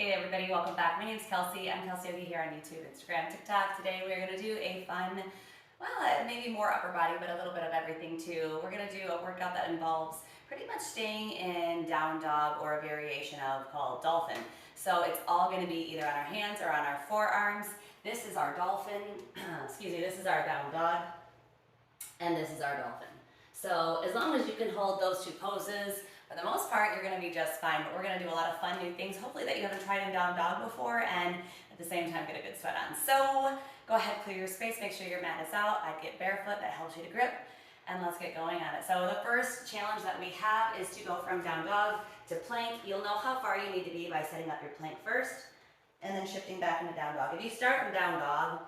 Hey everybody, welcome back. My name's Kelsey. I'm Kelsey Yogi here on YouTube, Instagram, TikTok. Today we're going to do a fun, maybe more upper body, but a little bit of everything too. We're going to do a workout that involves pretty much staying in down dog or a variation of called Dolphin. So it's all going to be either on our hands or on our forearms. This is our Dolphin, this is our down dog, and this is our Dolphin. So as long as you can hold those two poses, for the most part, you're going to be just fine, but we're going to do a lot of fun new things, hopefully that you haven't tried in down dog before, and at the same time get a good sweat on. So go ahead, clear your space, make sure your mat is out. I'd get barefoot, that helps you to grip, and let's get going on it. So the first challenge that we have is to go from down dog to plank. You'll know how far you need to be by setting up your plank first, and then shifting back into down dog. If you start in down dog,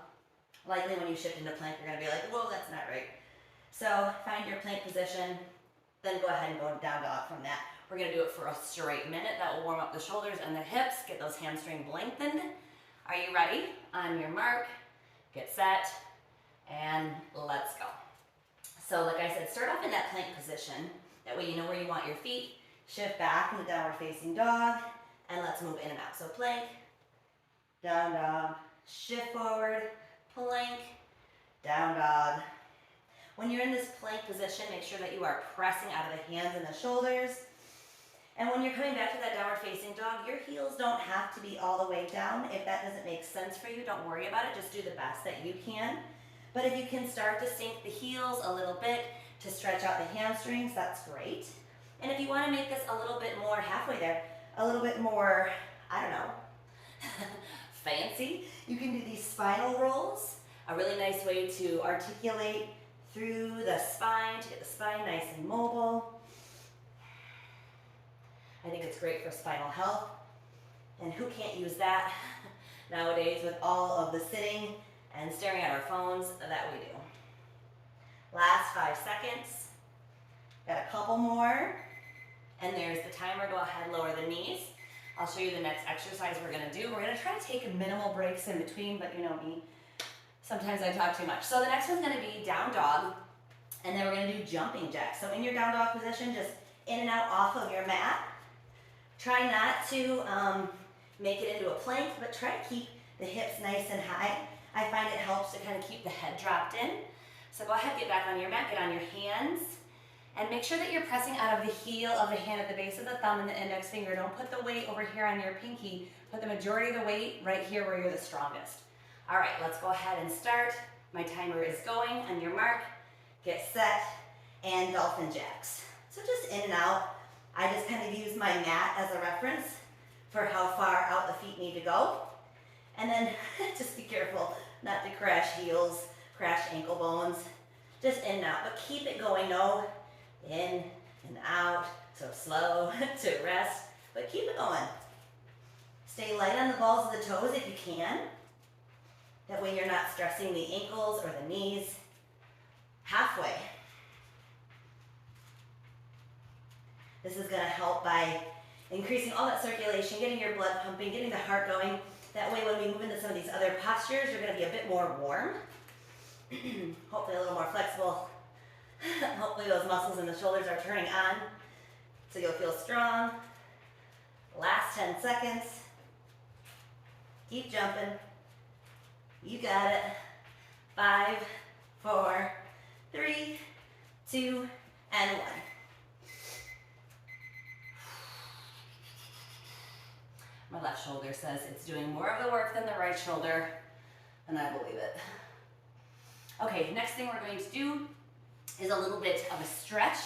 likely when you shift into plank, you're going to be like, whoa, that's not right. So find your plank position, then go ahead and go down dog from that. We're going to do it for a straight minute. That will warm up the shoulders and the hips, get those hamstrings lengthened. Are you ready? On your mark, get set, and let's go. So like I said, start off in that plank position. That way you know where you want your feet. Shift back in the downward facing dog, and let's move in and out. So plank, down dog, shift forward, plank, down dog. When you're in this plank position, make sure that you are pressing out of the hands and the shoulders. And when you're coming back to that downward facing dog, your heels don't have to be all the way down. If that doesn't make sense for you, don't worry about it. Just do the best that you can. But if you can start to sink the heels a little bit to stretch out the hamstrings, that's great. And if you want to make this a little bit more halfway there, a little bit more, I don't know, fancy, you can do these spinal rolls. A really nice way to articulate through the spine, to get the spine nice and mobile. I think it's great for spinal health. And who can't use that nowadays with all of the sitting and staring at our phones that we do. Last 5 seconds. Got a couple more. And there's the timer. Go ahead, lower the knees. I'll show you the next exercise we're going to do. We're going to try to take minimal breaks in between, but you know me. Sometimes I talk too much. So the next one's going to be down dog, and then we're going to do jumping jacks. So in your down dog position, just in and out off of your mat. Try not to make it into a plank, but try to keep the hips nice and high. I find it helps to kind of keep the head dropped in. So go ahead, get back on your mat, get on your hands, and make sure that you're pressing out of the heel of the hand at the base of the thumb and the index finger. Don't put the weight over here on your pinky. Put the majority of the weight right here where you're the strongest. All right, let's go ahead and start. My timer is going. On your mark, get set, and dolphin jacks. So just in and out. I just kind of use my mat as a reference for how far out the feet need to go. And then just be careful not to crash heels, crash ankle bones. Just in and out, but keep it going. No, in and out, so slow to rest, but keep it going. Stay light on the balls of the toes if you can. That way you're not stressing the ankles or the knees. Halfway. This is going to help by increasing all that circulation, getting your blood pumping, getting the heart going. That way when we move into some of these other postures, you're going to be a bit more warm. Hopefully a little more flexible. Hopefully those muscles in the shoulders are turning on, so you'll feel strong. Last 10 seconds. Keep jumping. You got it. 5, 4, 3, 2, and 1. My left shoulder says it's doing more of the work than the right shoulder, and I believe it. Okay, next thing we're going to do is a little bit of a stretch,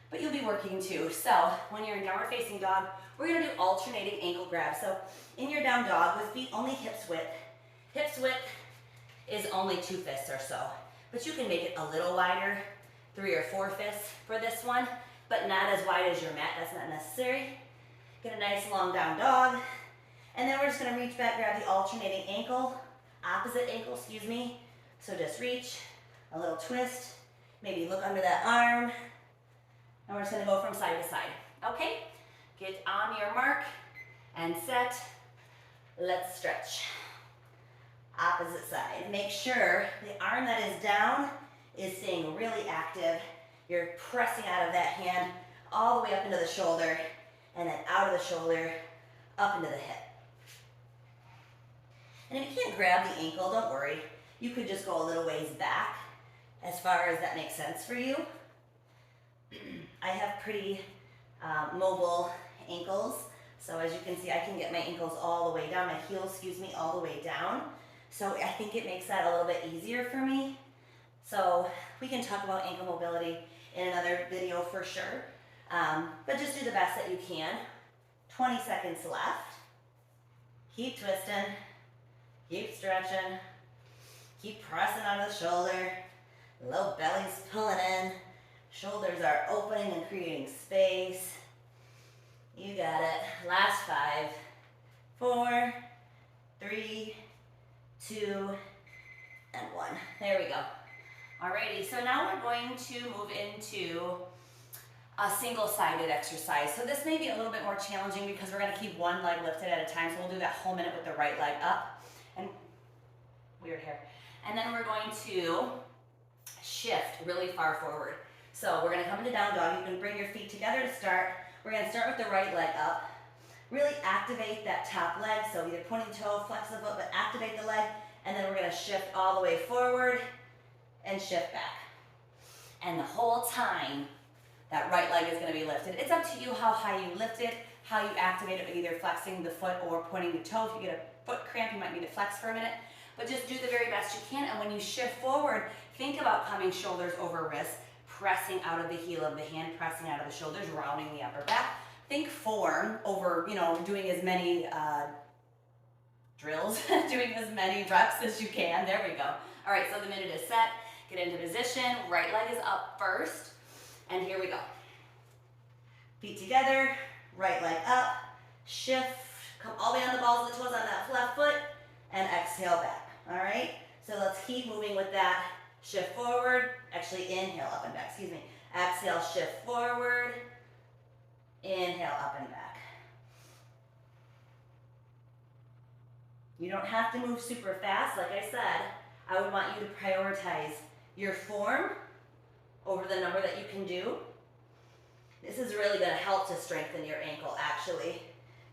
but you'll be working too. So when you're in downward facing dog, we're going to do alternating ankle grabs. So in your down dog with feet only hips width, hips width is only 2 fists or so, but you can make it a little wider, 3 or 4 fists for this one, but not as wide as your mat. That's not necessary. Get a nice long down dog, and then we're just going to reach back, grab the alternating ankle, opposite ankle, excuse me. So just reach, a little twist, maybe look under that arm, and we're just going to go from side to side. Okay, get on your mark and set. Let's stretch. Opposite side. Make sure the arm that is down is staying really active. You're pressing out of that hand all the way up into the shoulder, and then out of the shoulder, up into the hip. And if you can't grab the ankle, don't worry. You could just go a little ways back as far as that makes sense for you. I have pretty mobile ankles. So as you can see, I can get my ankles all the way down, my heels, excuse me, all the way down. So I think it makes that a little bit easier for me. So we can talk about ankle mobility in another video for sure. But just do the best that you can. 20 seconds left. Keep twisting, keep stretching, keep pressing on the shoulder. Low belly's pulling in. Shoulders are opening and creating space. You got it. Last 5, 4, 3, 2, and 1. There we go. Alrighty, so now we're going to move into a single-sided exercise. So this may be a little bit more challenging because we're going to keep one leg lifted at a time. So we'll do that whole minute with the right leg up. And weird hair. And then we're going to shift really far forward. So we're going to come into down dog. You can bring your feet together to start. We're going to start with the right leg up. Really activate that top leg. So either pointing toe, flex the foot, but activate the leg. And then we're going to shift all the way forward and shift back. And the whole time, that right leg is going to be lifted. It's up to you how high you lift it, how you activate it with either flexing the foot or pointing the toe. If you get a foot cramp, you might need to flex for a minute. But just do the very best you can. And when you shift forward, think about coming shoulders over wrists, pressing out of the heel of the hand, pressing out of the shoulders, rounding the upper back. Think form over, doing as many drills, doing as many reps as you can. There we go. All right, so the minute is set. Get into position. Right leg is up first. And here we go. Feet together, right leg up, shift, come all the way on the balls of the toes on that left foot, and exhale back. All right? So let's keep moving with that. Shift forward, actually inhale up and back, excuse me. Exhale, shift forward, inhale up and back. You don't have to move super fast. Like I said, I would want you to prioritize your form over the number that you can do. This is really going to help to strengthen your ankle actually.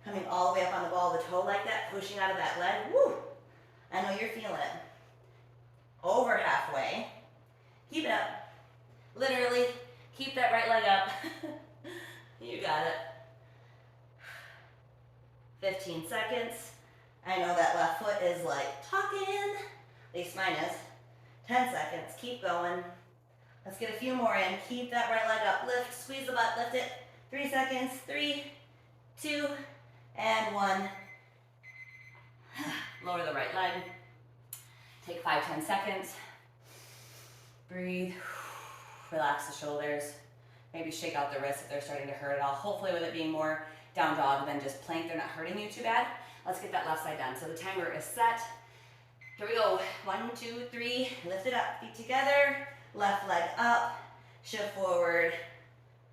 Coming all the way up on the ball of the toe like that, pushing out of that leg. Woo! I know you're feeling it. Over halfway. Keep it up. Literally, keep that right leg up. You got it. 15 seconds. I know that left foot is like talking. At least mine is. 10 seconds. Keep going. Let's get a few more in. Keep that right leg up. Lift, squeeze the butt, lift it. 3 seconds. 3, 2, and 1. Lower the right leg. Take 5, 10 seconds. Breathe. Relax the shoulders. Maybe shake out the wrists if they're starting to hurt at all. Hopefully with it being more down dog than just plank, they're not hurting you too bad. Let's get that left side done. So the timer is set. Here we go. 1, 2, 3. Lift it up. Feet together. Left leg up. Shift forward.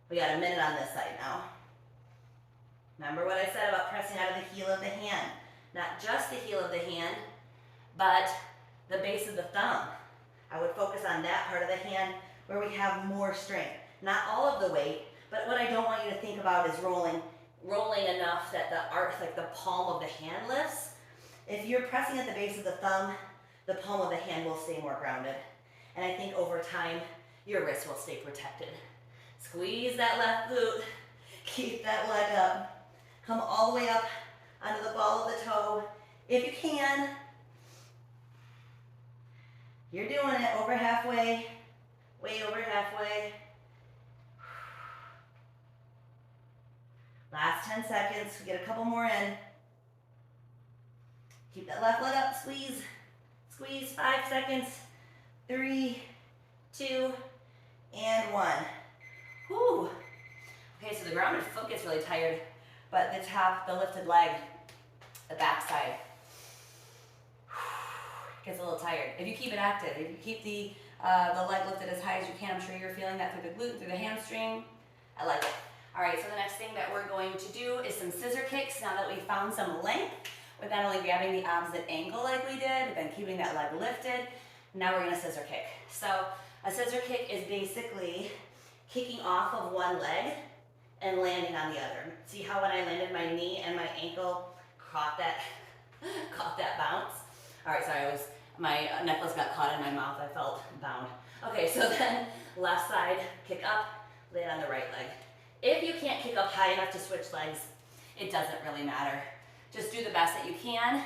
We got a minute on this side now. Remember what I said about pressing out of the heel of the hand. Not just the heel of the hand, but the base of the thumb. I would focus on that part of the hand where we have more strength. Not all of the weight, but what I don't want you to think about is rolling enough that the arc, like the palm of the hand lifts. If you're pressing at the base of the thumb, the palm of the hand will stay more grounded. And I think over time, your wrist will stay protected. Squeeze that left glute. Keep that leg up. Come all the way up onto the ball of the toe. If you can. You're doing it. Over halfway. Way over halfway. Last 10 seconds. We get a couple more in. Keep that left leg up. Squeeze. Squeeze. 5 seconds. 3, 2, and 1. Whew. Okay, so the grounded foot gets really tired, but the lifted leg, the back side, gets a little tired. If you keep it active, if you keep the leg lifted as high as you can, I'm sure you're feeling that through the glute, through the hamstring. I like it. All right, so the next thing that we're going to do is some scissor kicks. Now that we've found some length, with not only grabbing the opposite ankle like we did, but then keeping that leg lifted, now we're gonna scissor kick. So a scissor kick is basically kicking off of one leg and landing on the other. See how when I landed my knee and my ankle caught that bounce? All right, sorry, my necklace got caught in my mouth. I felt bound. Okay, so then left side, kick up, land on the right leg. If you can't kick up high enough to switch legs, it doesn't really matter. Just do the best that you can.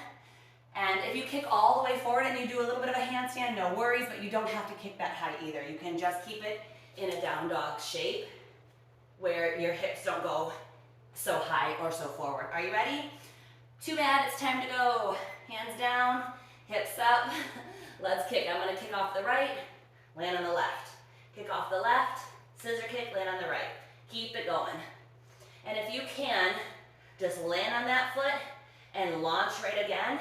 And if you kick all the way forward and you do a little bit of a handstand, no worries, but you don't have to kick that high either. You can just keep it in a down dog shape where your hips don't go so high or so forward. Are you ready? Too bad, it's time to go. Hands down, hips up. Let's kick. I'm gonna kick off the right, land on the left. Kick off the left, scissor kick, land on the right. Keep it going. And if you can, just land on that foot and launch right again.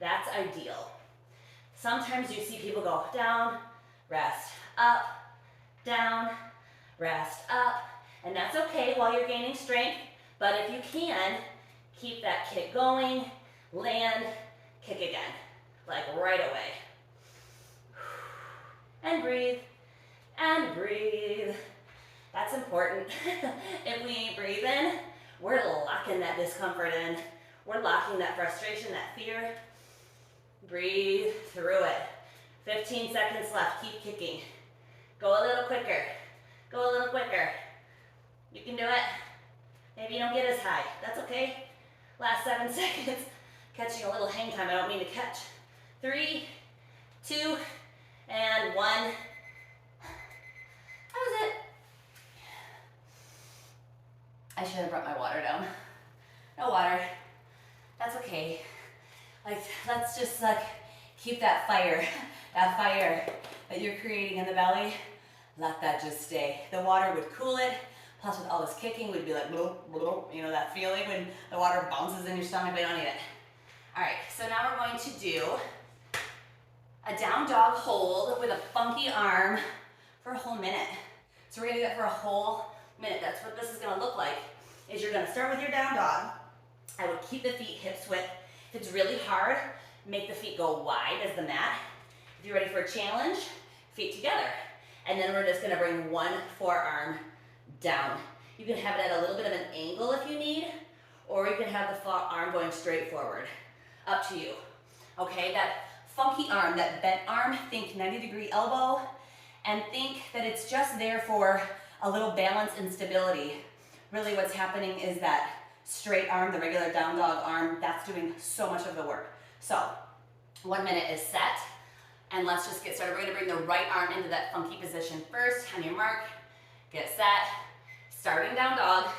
That's ideal. Sometimes you see people go down, rest, up, down, rest, up, and that's okay while you're gaining strength, but if you can, keep that kick going, land, kick again, like right away. And breathe, and breathe. That's important. If we ain't breathing, we're locking that discomfort in. We're locking that frustration, that fear. Breathe through it. 15 seconds left. Keep kicking. Go a little quicker. Go a little quicker. You can do it. Maybe you don't get as high. That's okay. Last 7 seconds. Catching a little hang time. I don't mean to catch. 3, 2, and 1. That was it. I should have brought my water down. No water. That's okay. Like, let's just keep that fire that you're creating in the belly, let that just stay. The water would cool it, plus with all this kicking, we'd be like, bloop, bloop, you know that feeling when the water bounces in your stomach, we don't need it. All right, so now we're going to do a down dog hold with a funky arm for a whole minute. So we're gonna do that for a whole minute. That's what this is gonna look like, is you're gonna start with your down dog. I would keep the feet hips width. If it's really hard, make the feet go wide as the mat. If you're ready for a challenge, feet together. And then we're just gonna bring one forearm down. You can have it at a little bit of an angle if you need, or you can have the forearm going straight forward. Up to you. Okay, that funky arm, that bent arm, think 90-degree elbow, and think that it's just there for a little balance and stability. Really what's happening is that straight arm, the regular down dog arm, that's doing so much of the work. So 1 minute is set, and let's just get started. We're gonna bring the right arm into that funky position first. On your mark, get set. Starting down dog,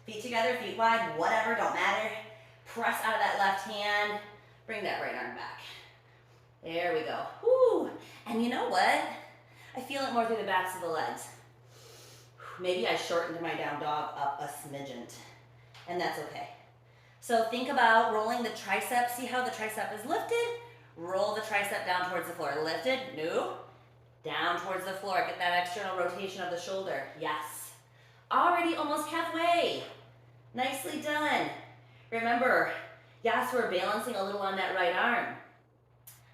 feet together, feet wide, whatever, don't matter. Press out of that left hand, bring that right arm back. There we go. Woo! And you know what? I feel it more through the backs of the legs. Maybe I shortened my down dog up a smidgen. And that's okay. So think about rolling the tricep. See how the tricep is lifted? Roll the tricep down towards the floor. Lifted, no. Down towards the floor. Get that external rotation of the shoulder. Yes. Already almost halfway. Nicely done. Remember, yes, we're balancing a little on that right arm,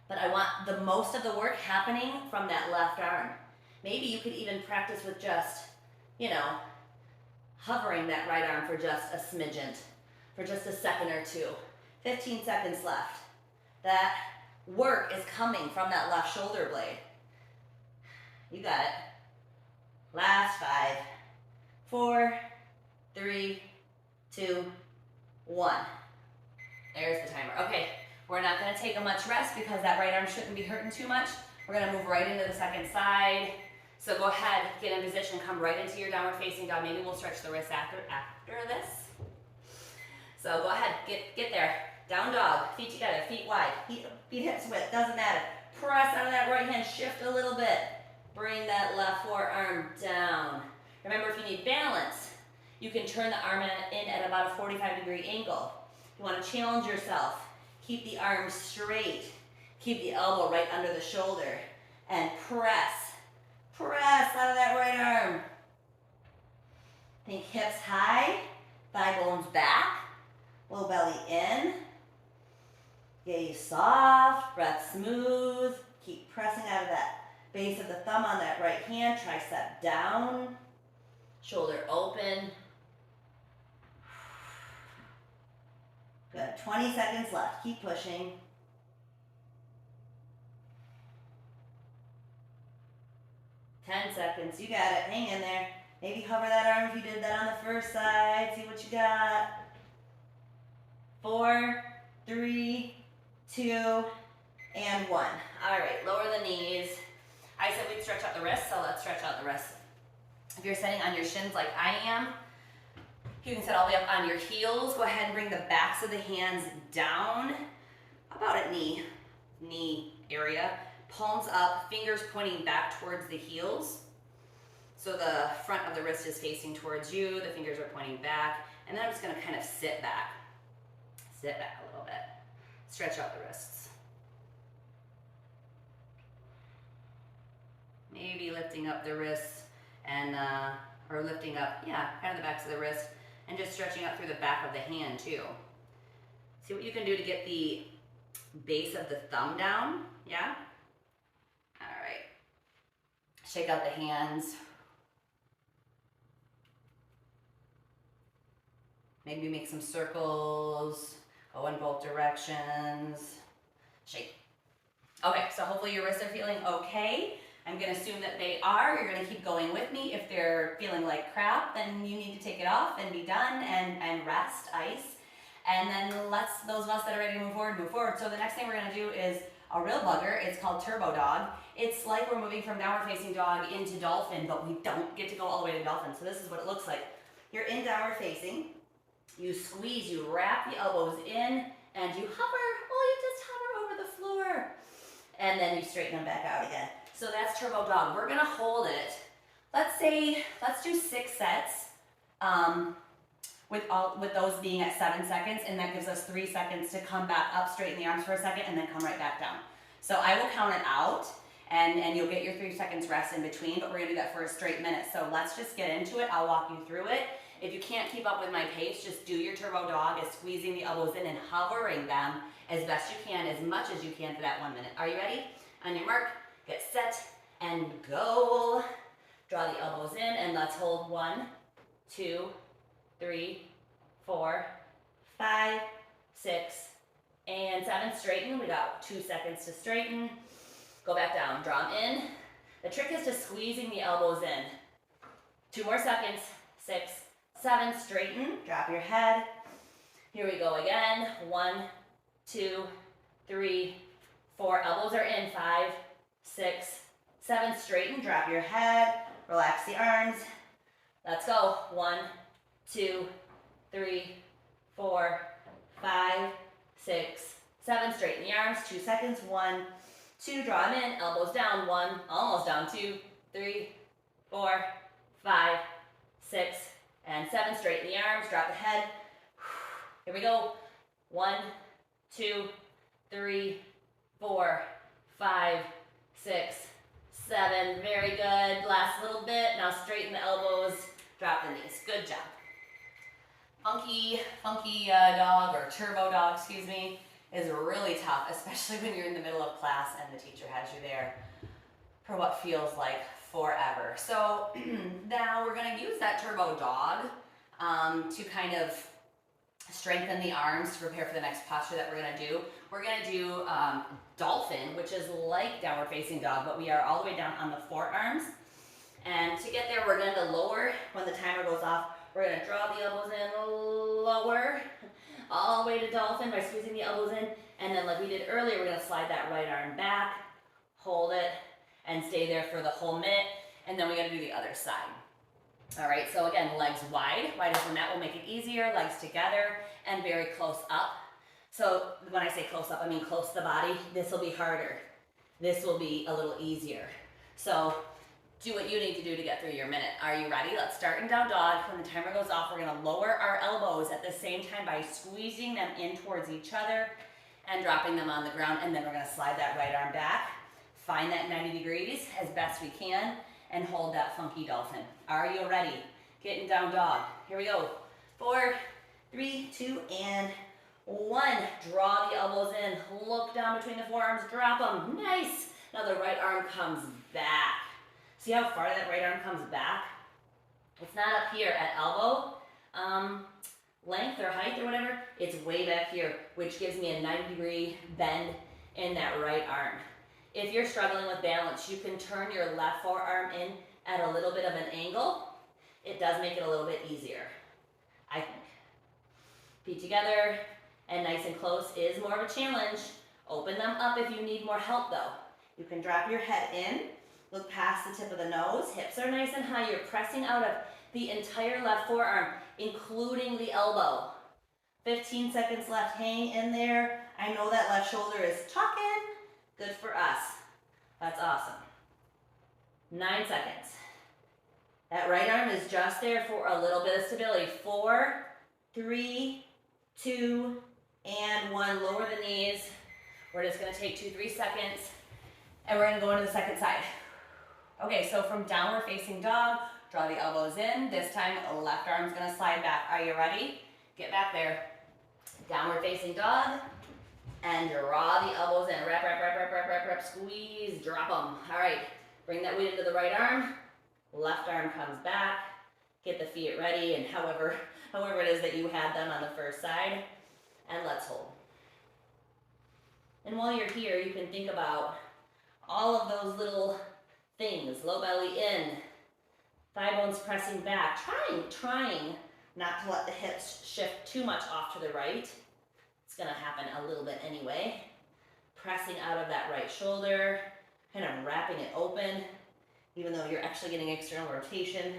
but I want the most of the work happening from that left arm. Maybe you could even practice with just, hovering that right arm for just a smidgen, for just a second or two. 15 seconds left. That work is coming from that left shoulder blade. You got it. Last 5, 4, 3, 2, 1. There's the timer. Okay, we're not gonna take a much rest because that right arm shouldn't be hurting too much. We're gonna move right into the second side. So go ahead, get in position, come right into your downward facing dog. Maybe we'll stretch the wrists after this. So go ahead, get there. Down dog, feet together, feet wide, feet hips width, doesn't matter. Press out of that right hand, shift a little bit. Bring that left forearm down. Remember, if you need balance, you can turn the arm in at about a 45-degree angle. You want to challenge yourself. Keep the arms straight. Keep the elbow right under the shoulder. And press. Press out of that right arm. Think hips high, thigh bones back, low belly in. Gaze soft, breath smooth. Keep pressing out of that base of the thumb on that right hand, tricep down, shoulder open. Good, 20 seconds left, keep pushing. 10 seconds. You got it. Hang in there. Maybe hover that arm if you did that on the first side. See what you got. 4, 3, 2, and 1. All right, lower the knees. I said we'd stretch out the wrists, so let's stretch out the wrists. If you're sitting on your shins like I am, you can sit all the way up on your heels. Go ahead and bring the backs of the hands down, about at knee area. Palms up, fingers pointing back towards the heels. So the front of the wrist is facing towards you, the fingers are pointing back, and then I'm just gonna kind of sit back. Sit back a little bit. Stretch out the wrists. Maybe lifting up the wrists and, or lifting up, yeah, kind of the backs of the wrist, and just stretching up through the back of the hand too. See what you can do to get the base of the thumb down, yeah? All right. Shake out the hands. Maybe make some circles, go in both directions. Shake. Okay, so hopefully your wrists are feeling okay. I'm gonna assume that they are. You're gonna keep going with me. If they're feeling like crap, then you need to take it off and be done and rest, ice. And then those of us that are ready to move forward, move forward. So the next thing we're gonna do is a real bugger. It's called turbo dog. It's like we're moving from downward facing dog into dolphin, but we don't get to go all the way to dolphin. So this is what it looks like. You're in downward facing. You squeeze, you wrap the elbows in, and you hover. Oh, you just hover over the floor. And then you straighten them back out again. So that's turbo dog. We're gonna hold it. Let's do 6 sets with those being at 7 seconds, and that gives us 3 seconds to come back up, straighten the arms for a second, and then come right back down. So I will count it out, and you'll get your 3 seconds rest in between, but we're gonna do that for a straight minute. So let's just get into it. I'll walk you through it. If you can't keep up with my pace, just do your turbo dog as squeezing the elbows in and hovering them as best you can, as much as you can for that 1 minute. Are you ready? On your mark, get set, and go. Draw the elbows in, and let's hold 1, 2, 3, 4, 5, 6, and 7. Straighten. We got 2 seconds to straighten. Go back down. Draw them in. The trick is just squeezing the elbows in. 2 more seconds. 6, 7. Straighten. Drop your head. Here we go again. 1, 2, 3, 4. Elbows are in. 5, 6, 7. Straighten. Drop your head. Relax the arms. Let's go. 1, 2, 3, 4, 5, 6, 7. Straighten the arms. 2 seconds. 1, 2. Draw them in. Elbows down. 1. Almost down. 2, 3, 4, 5, 6, and 7. Straighten the arms. Drop the head. Here we go. 1, 2, 3, 4, 5, 6, 7. Very good. Last little bit. Now straighten the elbows. Drop the knees. Good job. Funky dog, or turbo dog, excuse me, is really tough, especially when you're in the middle of class and the teacher has you there for what feels like forever. So now we're going to use that turbo dog to kind of strengthen the arms to prepare for the next posture that we're going to do. We're going to do dolphin, which is like downward facing dog, but we are all the way down on the forearms. And to get there, we're going to lower when the timer goes off. We're going to draw the elbows in, lower, all the way to dolphin by squeezing the elbows in. And then like we did earlier, we're going to slide that right arm back, hold it, and stay there for the whole minute. And then we're going to do the other side. All right, so again, legs wide as the mat will make it easier, legs together, and very close up. So when I say close up, I mean close to the body. This will be harder. This will be a little easier. So do what you need to do to get through your minute. Are you ready? Let's start in down dog. When the timer goes off, we're gonna lower our elbows at the same time by squeezing them in towards each other and dropping them on the ground. And then we're gonna slide that right arm back, find that 90 degrees as best we can, and hold that funky dolphin. Are you ready? Get in down dog. Here we go. 4, 3, 2, and 1. Draw the elbows in. Look down between the forearms. Drop them. Nice. Now the right arm comes back. See how far that right arm comes back? It's not up here at elbow length or height or whatever. It's way back here, which gives me a 90-degree bend in that right arm. If you're struggling with balance, you can turn your left forearm in at a little bit of an angle. It does make it a little bit easier, I think. Feet together and nice and close is more of a challenge. Open them up if you need more help though. You can drop your head in, look past the tip of the nose, hips are nice and high. You're pressing out of the entire left forearm, including the elbow. 15 seconds left, hang in there. I know that left shoulder is talking. Good for us. That's awesome. 9 seconds. That right arm is just there for a little bit of stability. 4, 3, 2, and 1. Lower the knees. We're just gonna take 2-3 seconds and we're gonna go into the second side. Okay, so from downward facing dog, draw the elbows in. This time, left arm's gonna slide back. Are you ready? Get back there. Downward facing dog, and draw the elbows in. Wrap, wrap, wrap, wrap, wrap, wrap, wrap, squeeze, drop them. All right, bring that weight into the right arm. Left arm comes back. Get the feet ready, and however it is that you had them on the first side, and let's hold. And while you're here, you can think about all of those little things. Low belly in, thigh bones pressing back, trying not to let the hips shift too much off to the right. It's gonna happen a little bit anyway. Pressing out of that right shoulder, kind of wrapping it open, even though you're actually getting external rotation.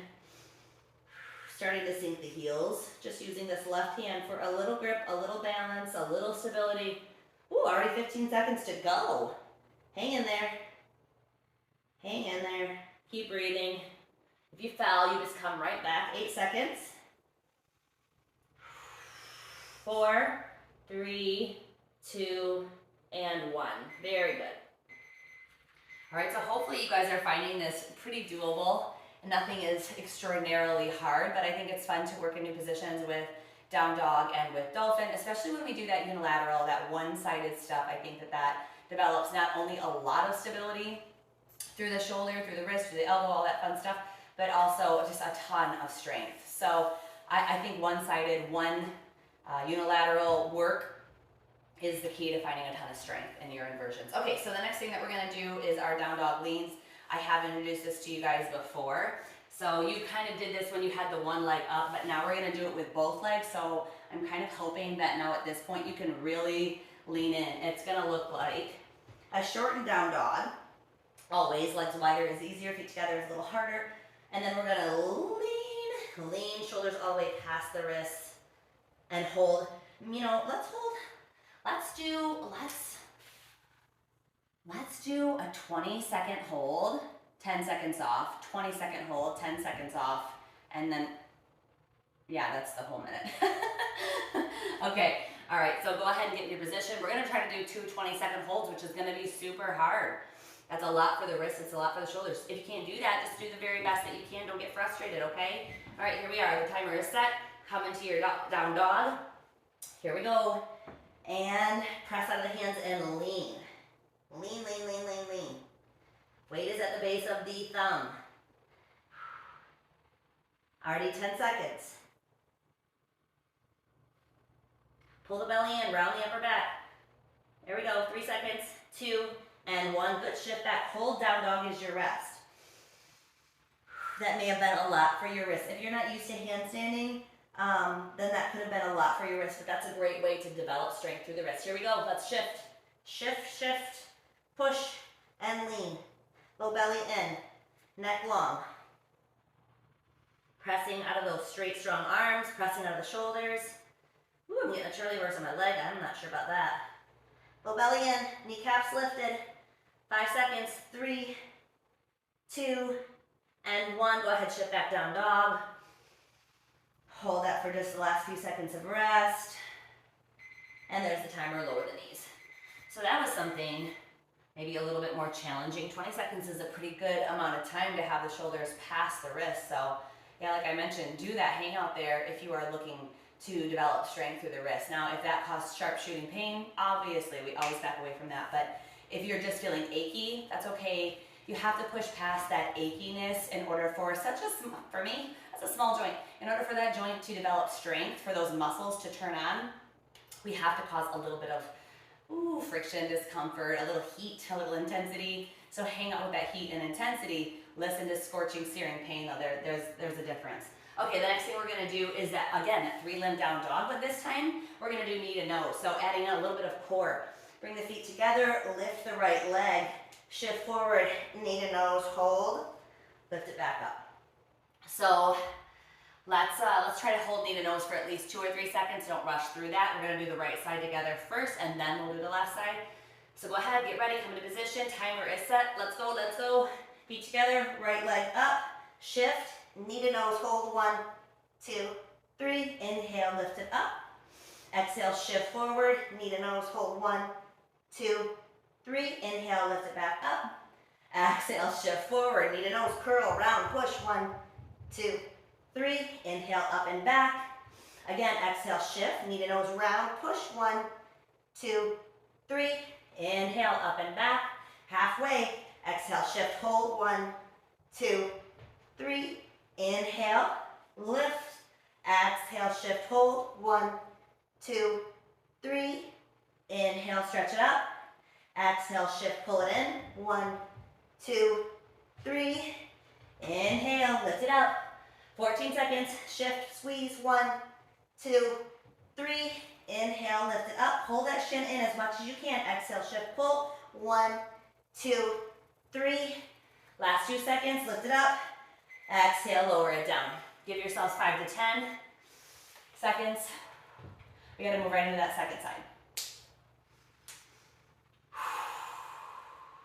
Starting to sink the heels, just using this left hand for a little grip, a little balance, a little stability. Ooh, already 15 seconds to go. Hang in there. Hang in there. Keep breathing. If you fell, you just come right back. 8 seconds. 4, 3, 2, and 1. Very good. All right, so hopefully you guys are finding this pretty doable. Nothing is extraordinarily hard, but I think it's fun to work in new positions with down dog and with dolphin, especially when we do that unilateral, that one-sided stuff. I think that develops not only a lot of stability through the shoulder, through the wrist, through the elbow, all that fun stuff, but also just a ton of strength. So I think one-sided, unilateral work is the key to finding a ton of strength in your inversions. Okay, so the next thing that we're gonna do is our down dog leans. I have introduced this to you guys before. So you kind of did this when you had the one leg up, but now we're gonna do it with both legs. So I'm kind of hoping that now at this point you can really lean in. It's gonna look like a shortened down dog. Always, legs wider is easier, feet together is a little harder. And then we're gonna lean, shoulders all the way past the wrists and hold. You know, let's hold, let's do a 20-second hold, 10 seconds off, 20-second hold, 10 seconds off, and then, yeah, that's the whole minute. Okay, all right, so go ahead and get in your position. We're gonna try to do 2 20-second holds, which is gonna be super hard. That's a lot for the wrists, it's a lot for the shoulders. If you can't do that, just do the very best that you can. Don't get frustrated, okay? All right, here we are. The timer is set. Come into your down dog. Here we go. And press out of the hands and lean. Lean, lean, lean, lean, lean. Weight is at the base of the thumb. Already 10 seconds. Pull the belly in, round the upper back. There we go, 3 seconds, 2, and 1. Good, shift back. Hold down dog is your rest. That may have been a lot for your wrist. If you're not used to handstanding, then that could have been a lot for your wrist, but that's a great way to develop strength through the wrist. Here we go, let's shift. Shift, shift, push, and lean. Low belly in, neck long. Pressing out of those straight, strong arms, pressing out of the shoulders. Ooh, I'm getting a Charlie horse on my leg, I'm not sure about that. Low belly in, kneecaps lifted. 5 seconds, 3, 2, and 1. Go ahead, shift back down dog. Hold that for just the last few seconds of rest. And there's the timer, lower the knees. So that was something maybe a little bit more challenging. 20 seconds is a pretty good amount of time to have the shoulders past the wrist. So yeah, like I mentioned, do that, hang out there if you are looking to develop strength through the wrist. Now, if that causes sharp shooting pain, obviously we always back away from that. But if you're just feeling achy, that's okay. You have to push past that achiness in order for for me, that's a small joint. In order for that joint to develop strength, for those muscles to turn on, we have to cause a little bit of ooh, friction, discomfort, a little heat, a little intensity. So hang out with that heat and intensity. Listen to scorching, searing pain. Oh, there's a difference. Okay, the next thing we're gonna do is that, again, that 3-limb down dog, but this time we're gonna do knee to nose. So adding in a little bit of core. Bring the feet together, lift the right leg, shift forward, knee to nose, hold, lift it back up. So let's try to hold knee to nose for at least 2 or 3 seconds. Don't rush through that. We're gonna do the right side together first, and then we'll do the left side. So go ahead, get ready, come into position, timer is set, let's go, let's go. Feet together, right leg up, shift, knee to nose, hold, 1, 2, 3, inhale, lift it up. Exhale, shift forward, knee to nose, hold, 1, 2, 3, inhale, lift it back up. Exhale, shift forward, knee to nose, curl, round, push, 1, 2, 3, inhale, up and back. Again, exhale, shift, knee to nose, round, push, 1, 2, 3, inhale, up and back, halfway, exhale, shift, hold, 1, 2, 3, inhale, lift, exhale, shift, hold, 1, 2, 3, inhale, stretch it up, exhale, shift, pull it in, 1, 2, 3, inhale, lift it up, 14 seconds, shift, squeeze, 1, 2, 3, inhale, lift it up, hold that shin in as much as you can, exhale, shift, pull, 1, 2, 3, last 2 seconds, lift it up, exhale, lower it down. Give yourselves 5 to 10 seconds. We gotta move right into that second side.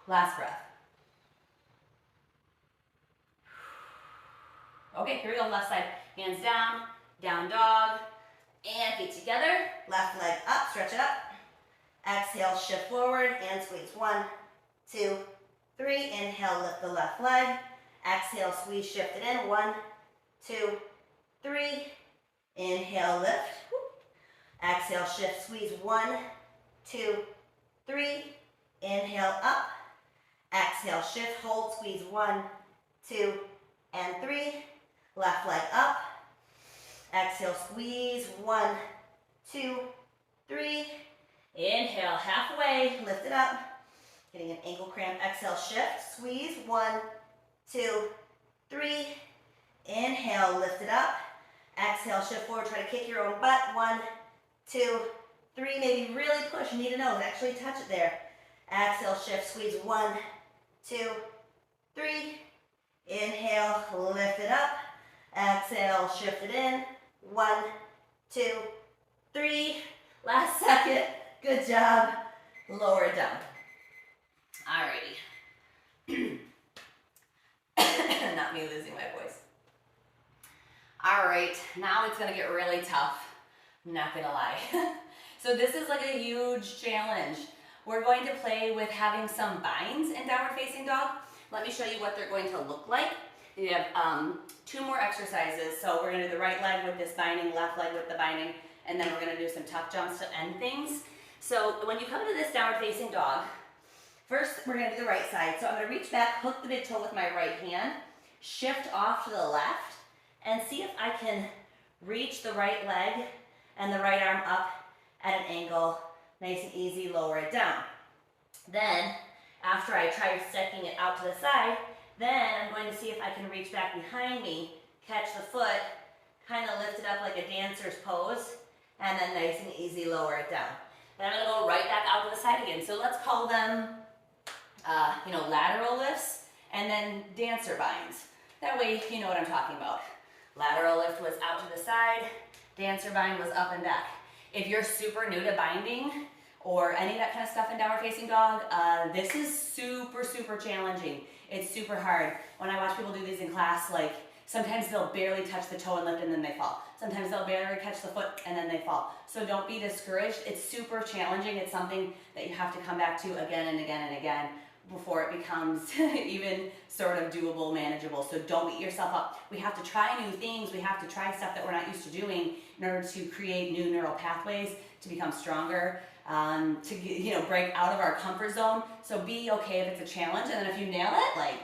Last breath. Okay, here we go, left side. Hands down, down dog, and feet together. Left leg up, stretch it up. Exhale, shift forward, and squeeze. 1, 2, 3, inhale, lift the left leg. Exhale, squeeze, shift it in. 1, 2, 3, inhale, lift. Exhale, shift, squeeze. 1, 2, 3, inhale, up. Exhale, shift, hold, squeeze. 1, 2, and 3. Left leg up. Exhale, squeeze. 1, 2, 3. Inhale, halfway, lift it up. Getting an ankle cramp. Exhale, shift, squeeze. 1, 2, 3. Inhale, lift it up. Exhale, shift forward, try to kick your own butt. 1, 2, 3. Maybe really push, knee to nose, actually touch it there. Exhale, shift, squeeze. 1, 2, 3. Inhale, lift it up. Exhale, shift it in. 1, 2, 3. Last second. Good job. Lower it down. Alrighty. Not me losing my voice. Alright, now it's going to get really tough. I'm not going to lie. So this is like a huge challenge. We're going to play with having some binds in downward facing dog. Let me show you what they're going to look like. You have 2 more exercises. So we're going to do the right leg with this binding, left leg with the binding, and then we're going to do some tuck jumps to end things. So when you come into this downward facing dog, first we're going to do the right side. So I'm going to reach back, hook the big toe with my right hand, shift off to the left, and see if I can reach the right leg and the right arm up at an angle, nice and easy, lower it down. Then, after I try sticking it out to the side, then I'm going to see if I can reach back behind me, catch the foot, kind of lift it up like a dancer's pose, and then nice and easy, lower it down. Then I'm going to go right back out to the side again. So let's call them, lateral lifts, and then dancer binds. That way you know what I'm talking about. Lateral lift was out to the side, dancer bind was up and back. If you're super new to binding or any of that kind of stuff in downward facing dog, this is super, super challenging. It's super hard. When I watch people do these in class, like sometimes they'll barely touch the toe and lift and then they fall. Sometimes they'll barely catch the foot and then they fall. So don't be discouraged. It's super challenging. It's something that you have to come back to again and again and again before it becomes even sort of doable, manageable. So don't beat yourself up. We have to try new things. We have to try stuff that we're not used to doing in order to create new neural pathways, to become stronger, to break out of our comfort zone. So be okay if it's a challenge, and then if you nail it,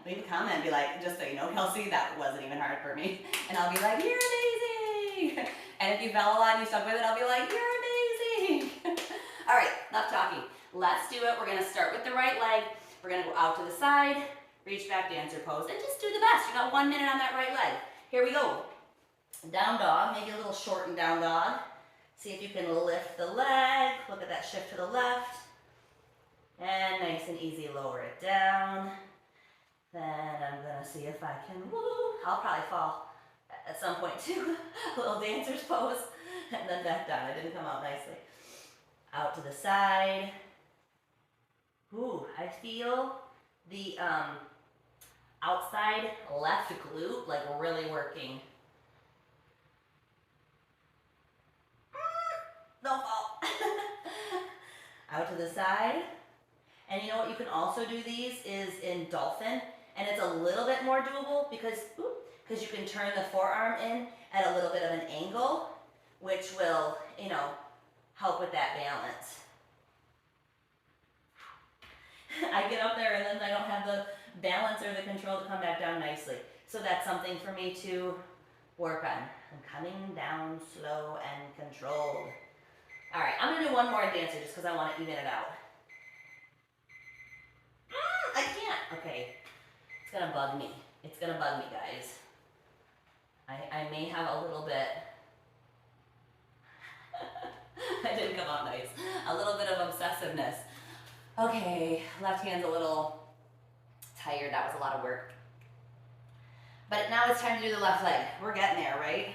leave a comment and be like, just so you know, Kelsey, that wasn't even hard for me. And I'll be like, you're amazing. And if you fell a lot and you stuck with it, I'll be like, you're amazing. All right. enough talking. Let's do it. We're gonna start with the right leg. We're gonna go out to the side, reach back dancer pose, and just do the best. You got 1 minute on that right leg. Here we go. Down dog, maybe a little shortened down dog. See if you can lift the leg. Look at that shift to the left. And nice and easy, lower it down. Then I'm gonna see if I can, I'll probably fall at some point too. A little dancer's pose. And then back down. It didn't come out nicely. Out to the side. Ooh, I feel the outside left glute like really working. Don't fall. Out to the side. And you know what, you can also do these is in Dolphin, and it's a little bit more doable because you can turn the forearm in at a little bit of an angle, which will, you know, help with that balance. I get up there and then I don't have the balance or the control to come back down nicely. So that's something for me to work on. I'm coming down slow and controlled. All right, I'm gonna do one more dancer just because I want to even it out. I can't. Okay, it's gonna bug me. It's gonna bug me, guys. I may have a little bit. That didn't come out nice. A little bit of obsessiveness. Okay, left hand's a little tired. That was a lot of work. But now it's time to do the left leg. We're getting there, right?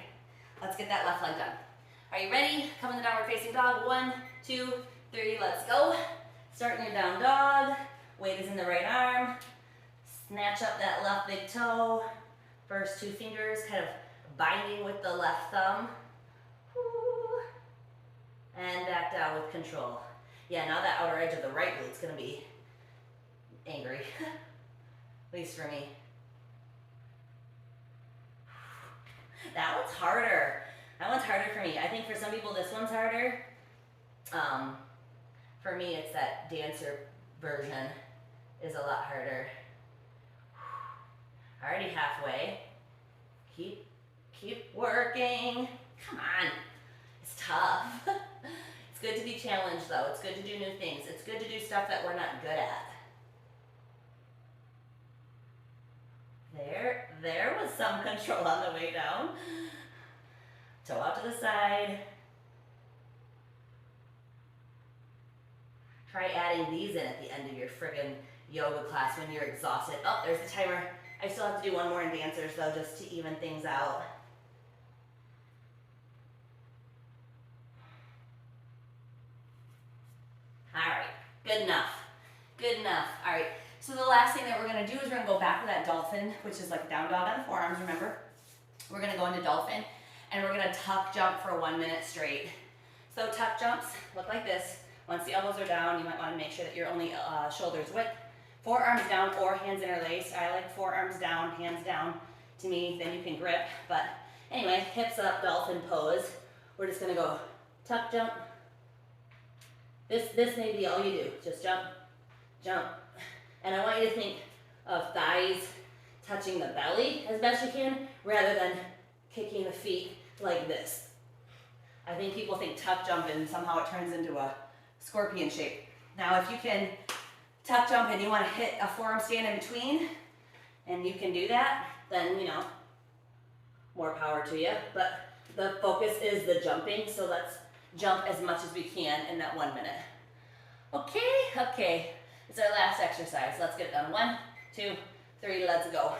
Let's get that left leg done. Are you ready? Come in the downward facing dog. 1, 2, 3, let's go. Start in your down dog. Weight is in the right arm. Snatch up that left big toe. First 2 fingers kind of binding with the left thumb. And back down with control. Yeah, now that outer edge of the right glute's gonna be angry. At least for me. That one's harder. That one's harder for me. I think for some people this one's harder. For me it's that dancer version is a lot harder. Already halfway. Keep working. Come on. It's tough. It's good to be challenged though. It's good to do new things. It's good to do stuff that we're not good at. There was some control on the way down. Toe out to the side. Try adding these in at the end of your friggin' yoga class when you're exhausted. Oh, there's the timer. I still have to do one more in dancers though, just to even things out. All right, good enough. Good enough. All right, so the last thing that we're gonna do is we're gonna go back to that dolphin, which is like down dog on the forearms, remember? We're gonna go into dolphin, and we're gonna tuck jump for 1 minute straight. So tuck jumps look like this. Once the elbows are down, you might wanna make sure that you're only shoulders width. Forearms down or hands interlaced. I like forearms down, hands down. To me, then you can grip. But anyway, hips up, dolphin pose. We're just gonna go tuck jump. This may be all you do. Just jump, jump. And I want you to think of thighs touching the belly as best you can, rather than kicking the feet like this. I think people think tuck jump and somehow it turns into a scorpion shape. Now if you can tuck jump and you want to hit a forearm stand in between, and you can do that, then, you know, more power to you. But the focus is the jumping, so let's jump as much as we can in that 1 minute. Okay, it's our last exercise. Let's get it done. 1, 2, 3, let's go.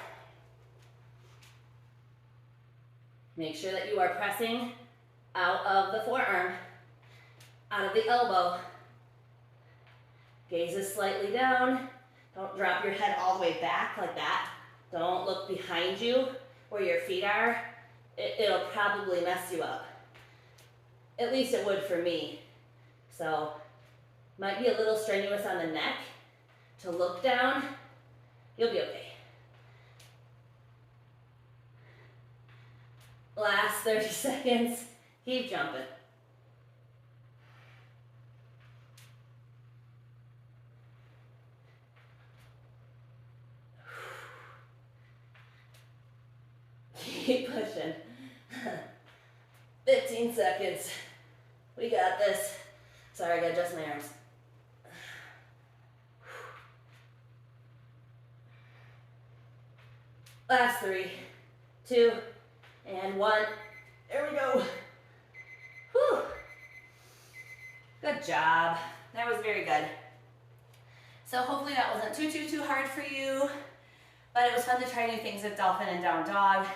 Make sure that you are pressing out of the forearm, out of the elbow. Gaze is slightly down. Don't drop your head all the way back like that. Don't look behind you where your feet are. It'll probably mess you up. At least it would for me. So, might be a little strenuous on the neck to look down. You'll be okay. Last 30 seconds. Keep jumping. Keep pushing. 15 seconds. We got this. Sorry, I gotta adjust my arms. Last 3, 2, and 1. There we go. Whew. Good job. That was very good. So hopefully that wasn't too hard for you, but it was fun to try new things with Dolphin and Down Dog.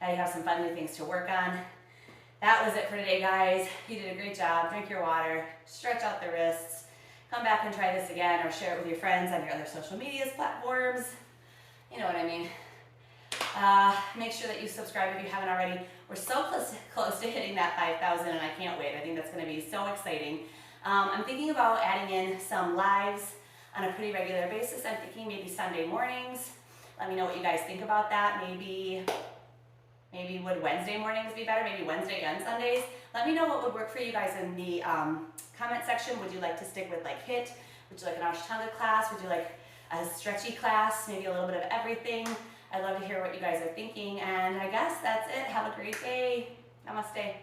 Now you have some fun new things to work on. That was it for today, guys. You did a great job. Drink your water, stretch out the wrists, come back and try this again, or share it with your friends on your other social media platforms. You know what I mean. Make sure that you subscribe if you haven't already. We're so close to hitting that 5,000, and I can't wait. I think that's going to be so exciting. I'm thinking about adding in some lives on a pretty regular basis. I'm thinking maybe Sunday mornings. Let me know what you guys think about that. Maybe would Wednesday mornings be better? Maybe Wednesday and Sundays. Let me know what would work for you guys in the comment section. Would you like to stick with like HIIT? Would you like an Ashtanga class? Would you like a stretchy class? Maybe a little bit of everything. I'd love to hear what you guys are thinking. And I guess that's it. Have a great day. Namaste.